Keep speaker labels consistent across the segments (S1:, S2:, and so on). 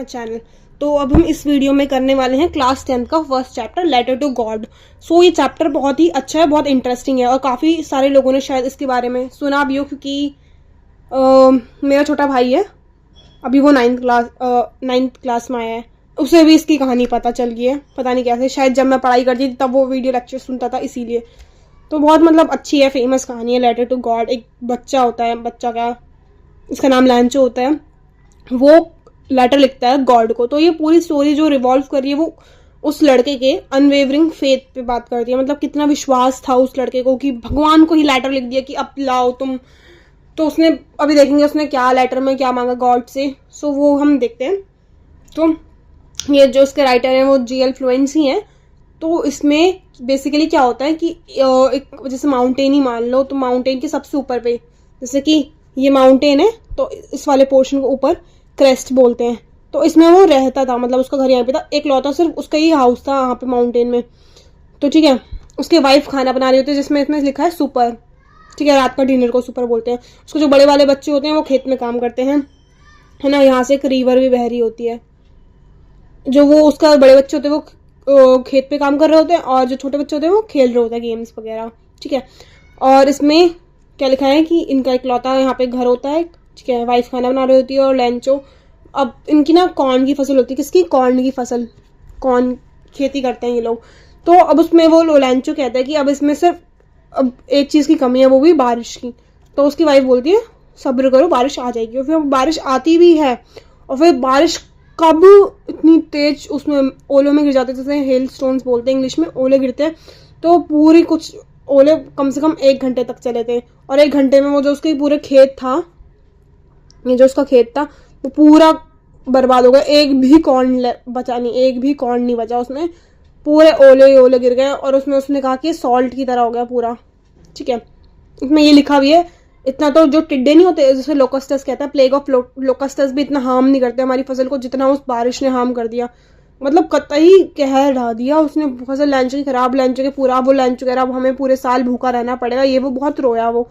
S1: My channel. तो अब हम इस वीडियो में करने वाले हैं क्लास 10 का first chapter letter to God. So ये चैप्टर बहुत ही अच्छा है, बहुत इंटरेस्टिंग है और काफ़ी सारे लोगों ने शायद इसके बारे में सुना भी हो, क्योंकि मेरा छोटा भाई है, अभी वो 9th क्लास में आया है, उसे भी इसकी कहानी पता चल गई है। पता नहीं कैसे, शायद जब मैं पढ़ाई करती थी तब वो वीडियो लेक्चर सुनता था, इसीलिए। तो बहुत मतलब अच्छी है, फेमस कहानी है लेटर टू गॉड। एक बच्चा होता है, बच्चा क्या, इसका नाम लैंचो होता है, वो लेटर लिखता है गॉड को। तो ये पूरी स्टोरी जो रिवॉल्व कर रही है वो उस लड़के के अनवेवरिंग फेथ पे बात करती है। मतलब कितना विश्वास था उस लड़के को कि भगवान को ही लेटर लिख दिया कि अब लाओ तुम। तो उसने, अभी देखेंगे उसने क्या लेटर में क्या मांगा गॉड से, सो वो हम देखते हैं। तो ये जो उसके राइटर हैं वो GL फ्लुएंस ही हैं। तो इसमें बेसिकली क्या होता है कि एक जैसे माउंटेन ही मान लो, तो माउंटेन के सबसे ऊपर पे, जैसे कि ये माउंटेन है तो इस वाले पोर्शन को ऊपर क्रेस्ट बोलते हैं। तो इसमें वो रहता था, मतलब उसका घर यहाँ पे था, एक लौता सिर्फ उसका ही हाउस था यहाँ पे माउंटेन में। तो ठीक है, उसकी वाइफ खाना बना रही होती है जिसमें इसमें लिखा है सुपर। ठीक है, रात का डिनर को सुपर बोलते हैं। उसके जो बड़े वाले बच्चे होते हैं वो खेत में काम करते हैं, है ना। यहाँ से एक रिवर भी बह रही होती है। जो वो उसका बड़े बच्चे होते हैं वो खेत पे काम कर रहे होते हैं और जो छोटे बच्चे होते हैं वो खेल रहे होते हैं गेम्स वगैरह। ठीक है, और इसमें क्या लिखा है कि इनका एक लौता यहाँ पे घर होता है। ठीक है, वाइफ खाना बना रही होती है और लैंचो, अब इनकी ना कॉर्न की फसल होती है। किसकी? कॉर्न की फसल, कॉर्न खेती करते हैं ये लोग। तो अब उसमें वो लैंचो कहता है कि अब इसमें सिर्फ अब एक चीज़ की कमी है, वो भी बारिश की। तो उसकी वाइफ बोलती है सब्र करो, बारिश आ जाएगी। और फिर बारिश आती भी है, और फिर बारिश कब इतनी तेज उसमें ओलों में गिर जाते हैं, जैसे हेल स्टोन्स बोलते हैं इंग्लिश में, ओले गिरते हैं। तो पूरी कुछ ओले कम से कम 1 घंटे तक चले थे, और 1 घंटे में वो जो उसके पूरे खेत था, ये जो उसका खेत था वो पूरा बर्बाद हो गया। एक भी कॉर्न बचा नहीं, एक भी कॉर्न नहीं बचा उसमें, पूरे ओले ओले गिर गए। और उसमें उसने कहा कि सॉल्ट की तरह हो गया पूरा। ठीक है, इसमें ये लिखा भी है, इतना तो जो टिड्डे नहीं होते जैसे लोकस्टस कहता है, प्लेग ऑफ लोकस्टस भी इतना हार्म नहीं करते हमारी फसल को जितना उस बारिश ने हार्म कर दिया। मतलब कतई कहर ढा दिया उसने फसल लैंचो की खराब। लैंचो के पूरा वो लैंचो कह रहा अब हमें पूरे साल भूखा रहना पड़ेगा, ये वो बहुत रोया वो।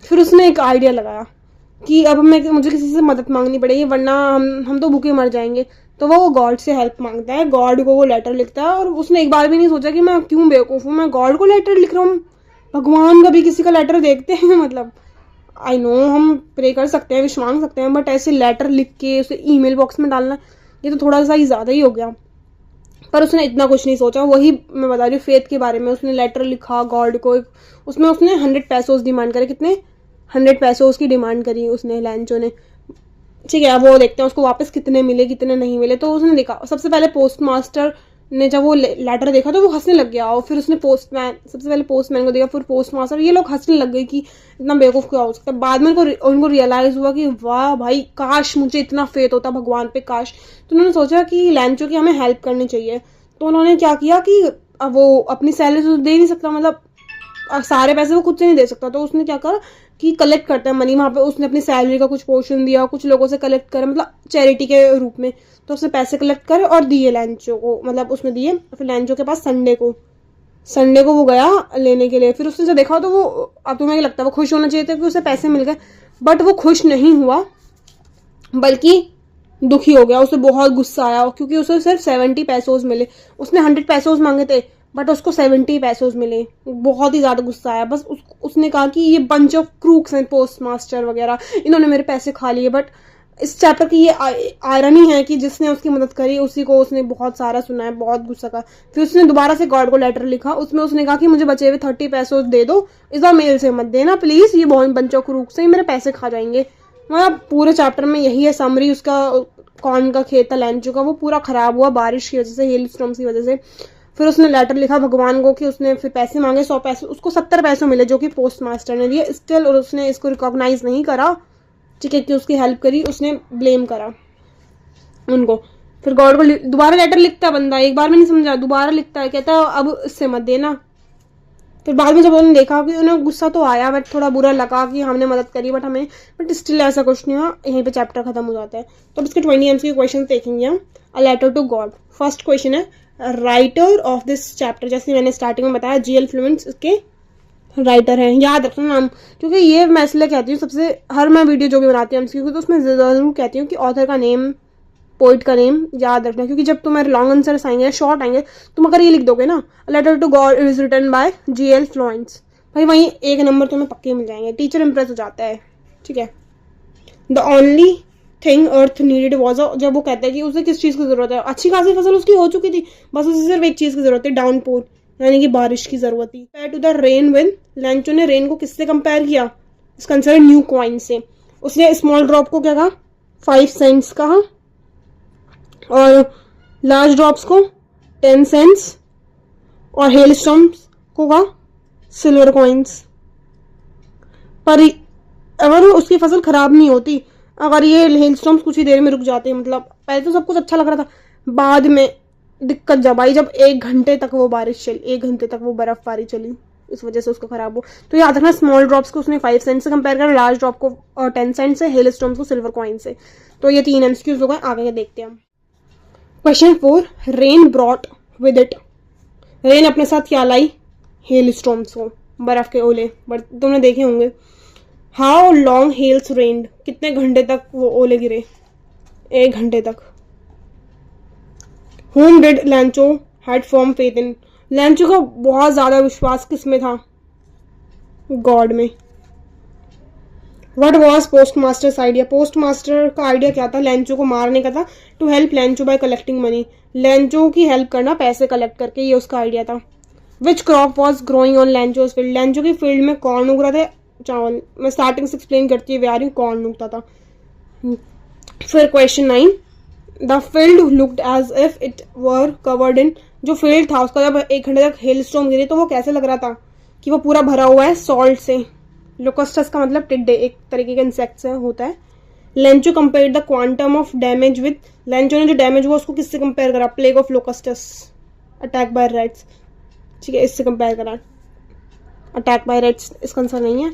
S1: फिर उसने एक आइडिया लगाया कि अब मुझे किसी से मदद मांगनी पड़ेगी, वरना हम तो भूखे मर जाएंगे। तो वो गॉड से हेल्प मांगता है, गॉड को वो लेटर लिखता है। और उसने एक बार भी नहीं सोचा कि मैं क्यों बेवकूफ़ हूँ, मैं गॉड को लेटर लिख रहा हूँ। भगवान कभी किसी का लेटर देखते हैं? मतलब आई नो हम प्रे कर सकते हैं, विश मांग सकते हैं, बट ऐसे लेटर लिख के उसे ईमेल बॉक्स में डालना, ये तो थोड़ा सा ही ज़्यादा ही हो गया। पर उसने इतना कुछ नहीं सोचा, वही मैं बता रही हूँ फेथ के बारे में। उसने लेटर लिखा गॉड को, उसमें उसने 100 पैसों डिमांड करे। कितने? 100 पैसों की डिमांड करी उसने, लैंचो ने। ठीक है, अब वो देखते हैं उसको वापस कितने मिले कितने नहीं मिले। तो उसने देखा, सबसे पहले पोस्ट मास्टर ने जब वो लेटर देखा तो वो हंसने लग गया। और फिर उसने सबसे पहले पोस्टमैन को देखा, फिर पोस्ट मास्टर, ये लोग हंसने लग गए कि इतना बेवकूफ़ क्या हो सकता है। बाद में उनको रियलाइज़ हुआ कि वाह भाई, काश मुझे इतना फेथ होता भगवान पे, काश। तो उन्होंने सोचा कि लैंचो की हमें हेल्प करनी चाहिए। तो उन्होंने क्या किया कि अब वो अपनी सैलरी तो दे नहीं सकता, मतलब सारे पैसे वो खुद से नहीं दे सकता। तो उसने क्या करा कि कलेक्ट करता है मनी वहाँ पे। उसने अपनी सैलरी का कुछ पोर्शन दिया, कुछ लोगों से कलेक्ट करे, मतलब चैरिटी के रूप में। तो उसने पैसे कलेक्ट करे और दिए लैंचो को, मतलब उसने दिए। फिर लैंचो के पास संडे को वो गया लेने के लिए। फिर उसने जब देखा तो वो, अब तुम्हें लगता है वो खुश होना चाहिए था कि उसे पैसे मिल गए, बट वो खुश नहीं हुआ बल्कि दुखी हो गया। उसे बहुत गुस्सा आया क्योंकि उसे सिर्फ 70 पैसों मिले। उसने 100 पैसों मांगे थे बट उसको 70 पैसों मिले। बहुत ही ज़्यादा गुस्सा आया। बस उसने कहा कि ये बंच ऑफ क्रूक्स हैं, पोस्ट मास्टर वगैरह, इन्होंने मेरे पैसे खा लिए। बट इस चैप्टर की ये आयरनी है कि जिसने उसकी मदद करी उसी को उसने बहुत सारा सुना है, बहुत गुस्सा का। फिर उसने दोबारा से गॉड को लेटर लिखा, उसमें उसने कहा कि मुझे बचे हुए 30 पैसों दे दो, इस बार मेल से मत देना प्लीज़, ये बहुत बंच ऑफ क्रूक्स हैं, मेरे पैसे खा जाएंगे। मतलब पूरे चैप्टर में यही है समरी। उसका कॉर्न का खेत था लैंचो का, वो पूरा खराब हुआ बारिश की वजह से, हेल स्टॉर्म्स की वजह से। फिर उसने लेटर लिखा भगवान को कि उसने फिर पैसे मांगे, 100 पैसे, उसको 70 पैसे मिले जो कि पोस्ट मास्टर ने दिए स्टिल, और उसने इसको रिकॉग्नाइज नहीं करा। ठीक है, कि उसकी हेल्प करी, उसने ब्लेम करा उनको। फिर गॉड को दोबारा लेटर लिखता है बंदा, एक बार में नहीं समझा, दोबारा लिखता है, कहता है अब इससे मत देना। फिर बाद में जब उन्होंने देखा कि उन्हें गुस्सा तो आया, बट थोड़ा बुरा लगा कि हमने मदद करी बट स्टिल ऐसा कुछ नहीं हुआ। यहीं पे चैप्टर खत्म हो जाता है। तो अब इसके 20 MCQ क्वेश्चन देखेंगे हम। A letter to God, first question है, राइटर ऑफ दिस चैप्टर, जैसे मैंने स्टार्टिंग में बताया GL फ्लुएंस के राइटर हैं, याद रखना नाम, क्योंकि ये मैं इसलिए कहती हूँ सबसे, हर मैं वीडियो जो भी बनाती हूँ MCQ तो उसमें ज़रूर कहती हूँ कि ऑथर का नेम पोइट का नेम याद रखना, क्योंकि जब तुम्हारे लॉन्ग आंसर्स आएंगे, शॉर्ट आएंगे, तुम अगर ये लिख दोगे ना, letter to God is written by G.L. Florence, भाई वहीं 1 नंबर तुम्हें पक्के मिल जाएंगे, टीचर इंप्रेस हो जाता है, ठीक है। The only thing earth needed was, जब वो कहता है कि उसे किस चीज़ की जरूरत है, अच्छी खासी फसल उसकी हो चुकी थी, बस उसे सिर्फ एक चीज़ की जरूरत थी, डाउनपोर, यानी कि बारिश की जरूरत थी। Compare to the rain with, Lencho ने रेन को किससे कंपेयर किया, इस कंसिडर न्यू कॉइन से। उसने स्मॉल ड्रॉप को क्या कहा, 5 सेंट्स कहा, और लार्ज ड्रॉप्स को 10 सेंट्स, और हेल स्टॉर्म्स को कहा सिल्वर कॉइन्स। पर अगर उसकी फसल खराब नहीं होती, अगर ये हेल स्टॉर्म्स कुछ ही देर में रुक जाते, मतलब पहले तो सब कुछ अच्छा लग रहा था, बाद में दिक्कत जब आई, जब 1 घंटे तक वो बारिश चली, 1 घंटे तक वो बर्फबारी चली, इस वजह से उसको खराब हो। तो याद रखना, स्मॉल ड्रॉप्स को उसने 5 सेंट से कंपेयर करा, लार्ज ड्रॉप को 10 सेंट से, हेल स्टॉर्म्स को सिल्वर कॉइन से। तो ये 3 एमसीक्यूज हो गए, आगे देखते हैं हम। Question 4, rain brought with it, rain अपने साथ क्या लाई, हेल स्टॉर्म्स को, बर्फ के ओले, तुमने देखे होंगे। हाउ लॉन्ग हेल्स रेन्ड, कितने घंटे तक वो ओले गिरे, 1 घंटे तक। Whom did लैंचो had firm faith in, लैंचो का बहुत ज्यादा विश्वास किसमें था, गॉड में। What was post master's idea, post master का आइडिया क्या था, लैंचो को मारने का था, to help Lencho by collecting money, Lencho की हेल्प करना पैसे कलेक्ट करके, ये उसका आइडिया था। Which crop was growing on Lencho's field, Lencho की फील्ड में कौन उग रहा था, चावल। मैं स्टार्टिंग से एक्सप्लेन करती हुई आ रही हूँ कौन उगता था। फिर question 9, the field looked as if it were covered in, जो फील्ड था उसका जब 1 घंटे तक हेल स्टॉर्म गिरी तो वो कैसे लग रहा था, कि वो पूरा भरा हुआ है सॉल्ट से। लोकस्टस का मतलब टिड्डे, एक तरीके का इंसेक्ट से होता है। Lencho compare the quantum of damage with, Lencho ने जो डैमेज हुआ उसको किससे कंपेयर करा, plague of locusts, attack by rats, ठीक है, इससे कंपेयर करा। अटैक बाय रेट्स इसका आंसर नहीं है।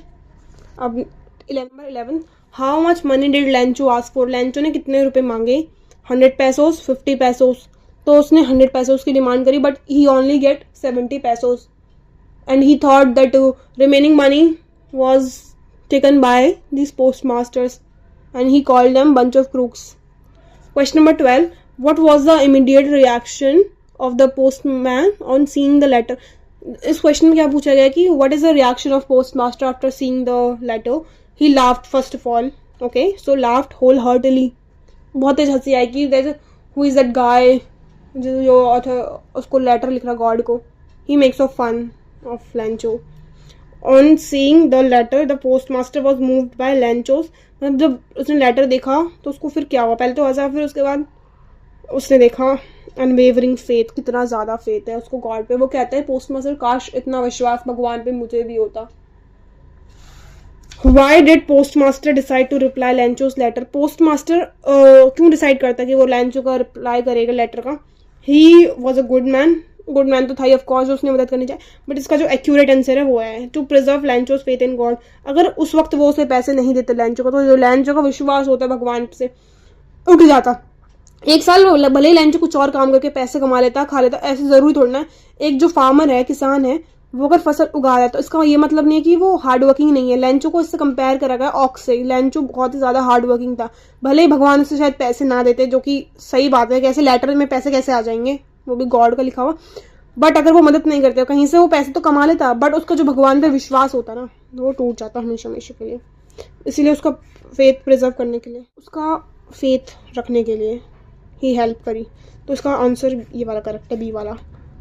S1: अब number 11, how much money did Lencho ask for, Lencho ने कितने रुपए मांगे, 100 पैसोस, 50 पैसोस, तो उसने 100 पैसोस की डिमांड करी, but he only get 70 pesos, and he thought that remaining money was taken by these postmasters and he called them bunch of crooks. Question number 12, what was the immediate reaction of the postman on seeing the letter, इस question में क्या पूछा गया कि what is the reaction of postmaster after seeing the letter, he laughed first of all, okay, so laughed wholeheartedly, बहुत तेज हंसी आई कि who is that guy जो उसको लेटर लिख रहा गॉड को, he makes of fun of Lancho. On seeing the letter, the postmaster was moved by Lanchos, मतलब जब उसने लेटर देखा तो उसको फिर क्या हुआ, पहले तो हंसा, फिर उसके बाद उसने देखा अनवेवरिंग फेथ, कितना ज़्यादा फेथ है उसको गॉड पे। वो कहता है पोस्टमास्टर, काश इतना विश्वास भगवान पे मुझे भी होता। Why did postmaster decide to reply Lancho's letter, postmaster क्यों डिसाइड करता कि वो लैंचो का रिप्लाई करेगा लेटर का। He was a good man, good man तो था ही ऑफकोर्स, उसने मदद करनी चाहिए, बट इसका जो एक्यूरेट आंसर है वो है to preserve Lencho's faith in God. अगर उस वक्त वो उसे पैसे नहीं देते लैंचो को, तो जो लैंचो का विश्वास होता है भगवान से उठ जाता। 1 साल भले ही लैंचो कुछ और काम करके पैसे कमा लेता, खा लेता, ऐसे जरूरी थोड़ा ना। एक जो फार्मर है, किसान है, वो अगर फसल उगा रहा है तो इसका ये मतलब नहीं है कि वो हार्ड वर्किंग नहीं है। लैंचो को इससे कंपेयर करा गया ऑक्स से, लैंचो बहुत ही ज्यादा हार्ड वर्किंग था, भले ही भगवान उसे शायद पैसे ना देते, जो कि सही बात है, कैसे लेटर में पैसे कैसे आ जाएंगे, वो भी गॉड का लिखा हुआ, बट अगर वो मदद नहीं करते कहीं से वो पैसे तो कमा लेता, बट उसका जो भगवान पे विश्वास होता ना वो टूट जाता हमेशा हमेशा के लिए। इसीलिए उसका फेथ प्रिजर्व करने के लिए, उसका फेथ रखने के लिए ही हेल्प करी। तो इसका आंसर ये वाला करेक्ट है, बी वाला।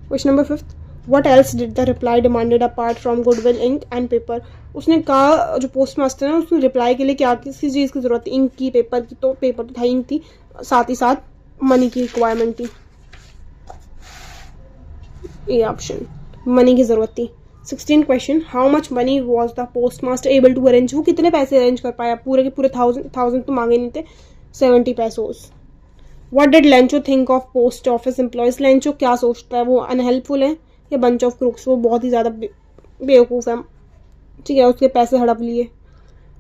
S1: Question number 5, what else did the reply demanded apart from goodwill, ink and paper, उसने कहा, जो पोस्ट मास्टर है उसने रिप्लाई के लिए क्या किसी चीज़ की जरूरत थी, इंक की, पेपर की, तो पेपर तो था, इंक थी, साथ ही साथ मनी की रिक्वायरमेंट थी, ये ऑप्शन, मनी की जरूरत थी। 16 question, how much money was the post master able to arrange, वो कितने पैसे अरेंज कर पाया, पूरे के पूरे 1000 तो मांगे नहीं थे, 70 pesos. What did Lencho think of post office employees, Lencho क्या सोचता है, वो अनहेल्पफुल है या बंच ऑफ क्रूक्स, वो बहुत ही ज़्यादा बेवकूफ़ है, ठीक है, उसके पैसे हड़प लिए।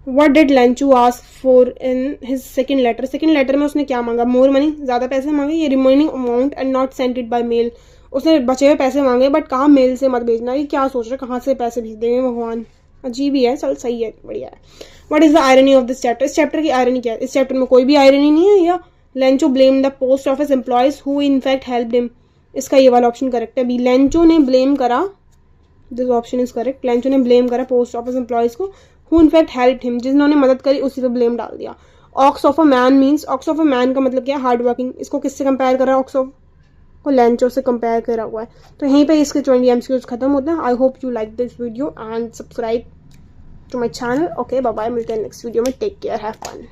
S1: What did Lencho ask for in his second letter, second letter में उसने क्या मांगा, मोर मनी, ज़्यादा पैसे मांगे, ये remaining amount and not sent it by mail, उसने बचे हुए पैसे मांगे बट कहा मेल से मत भेजना, ये क्या सोच रहे, कहाँ से पैसे भेज देंगे भगवान, अजीब ही है, चल सही है, बढ़िया है। What is the irony of this chapter, इस चैप्टर की आयरनी क्या है, इस चैप्टर में कोई भी आयरनी नहीं है या Lencho blame the post office employees who in fact helped him. इसका ये वाला ऑप्शन करेक्ट है। बी, लेंचो ने ब्लेम करा, this option is correct. Lencho ने ब्लेम करा पोस्ट ऑफिस एम्प्लॉयज को, who in fact helped him, जिन्होंने मदद करी उसी पे ब्लेम डाल दिया। Ox of a man means, ox of a man का मतलब क्या है? Hard working. इसको किससे कंपेयर करा? ऑक्स ऑफ को लेंचो से कंपेयर करा हुआ है। तो यहीं पे इसके 20 MCQs खत्म होते हैं। I hope you like this video and subscribe to my channel. Okay, bye bye, मिलते हैं नेक्स्ट वीडियो में। Take care, have fun.